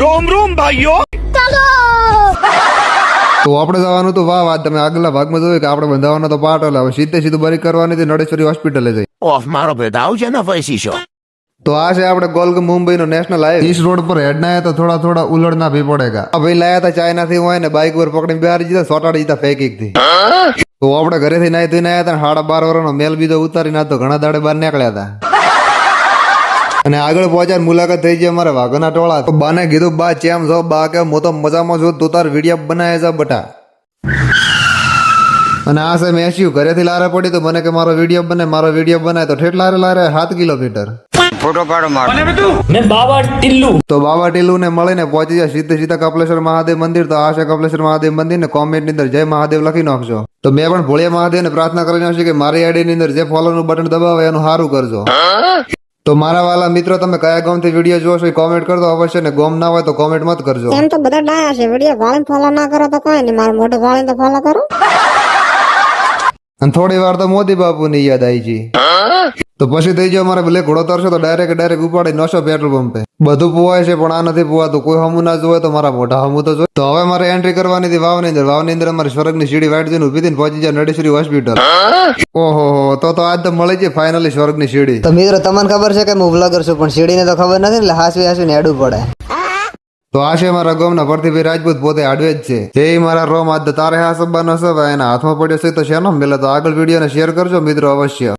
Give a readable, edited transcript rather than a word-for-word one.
रोम रोम भाइयों। તો આપણે જવાનું તો વાહ વાત તમે આગલા ભાગમાં જોયું કે આપણે બંધાવાનો તો પાટ એટલે હવે સીધું બરી કરવાની હતી નડેશ્વરી હોસ્પિટલે જઈ. ઓફ મારો ભેદાવ છે ને ફૈસી શો. તો આ છે આપણે ગોલગમ મુંબઈનો નેશનલ હાઈવે. ઈસ રોડ પર હેડ ના તો થોડા ઉલડ ના ભી પડેગા. આ ભાઈ લાયા હતા ચાઇના થી હોય ને બાઇક પર પકડીને બહાર જીતા સોટાડી જીતા ફેંકી થી. તો આપણે ઘરેથી નાઈ ધોઈને આવ્યા હતા 12.5 વર્ષનો મેલ બીજો ઉતારી ના તો ઘણા દાડે બહાર નીકળ્યા હતા. અને આગળ પહોંચ્યા મુલાકાત થઈ જાય અમારે વાઘોના ટોળા. તો બાને કીધું બા ચેમ છો બા કે હું તો મજામાં છું તું તાર વિડીયો બનાવે છે બટા. અને આ છે મેસ્યુ ઘરેથી લારે પડી તો મને કે મારો વિડીયો બને તો ઠેઠ લારે 7 કિલોમીટર. फोटो पाड़ो मार मैं बाबा टिल्लू તો બાબા ટીલુ ને મળીને પહોંચી જાય સીધા કપલેશ્વર મહાદેવ મંદિર. તો આ છે કપલેશ્વર મહાદેવ મંદિર ને કોમેન્ટ ની અંદર જય મહાદેવ લખી નાખજો. તો મેં પણ ભોળિયા મહાદેવ ને પ્રાર્થના કરી નાખી કે મારી આઈડી ની અંદર જે ફોલો નું બટન દબાવે એનું સારું કરજો. તો મારા વાલા મિત્રો તમે કયા ગામ થી વિડીયો જોશો એ કોમેન્ટ કરજો અવશ્ય ને ગોમ ના હોય તો કોમેન્ટ મત કરજો. એમ તો બધા ડાયા છે વિડીયો વાળીને ફોલો ના કરો તો કોઈ નહીં મારું મોઢું વાળીને તો ફોલો કરો. અને થોડી વાર તો મોદી બાપુ ની યાદ આવી ગઈ. તો પછી થઈ જાય મારે ભલે ઘોડો તરશો તો ડાયરેક્ટ ઉપાડી નોશો પેટ્રોલ પંપે. બધું પોવાય છે પણ આ નથી પોવાતું. કોઈ હમું ના જોવે તો મારા મોઢા હમું તો જોઈએ. તો હવે મારે એન્ટ્રી કરવાની હતી વાવની અંદર અમારી સ્વર્ગની સીડી વાઈટ જઈને ઉભી થઈને પહોંચી જાય નડેશ્વરી હોસ્પિટલ. ઓહો તો આજ તો મળી જાય ફાઇનલી સ્વર્ગની સીડી. તો મિત્રો તમને ખબર છે કે હું વ્લોગર છું પણ સીડીને તો ખબર નથી એટલે હાસવી ને હેડવું પડે. તો આ છે મારા ગામના ભરતીભાઈ રાજપૂત પોતે આડવે જ છે. જે મારા રોમ આજ તારે હા સબ્બાનો સબ એના હાથમાં પડ્યો છે તો શેનો મેલે તો આગળ વિડીયોને શેર કરજો મિત્રો અવશ્ય.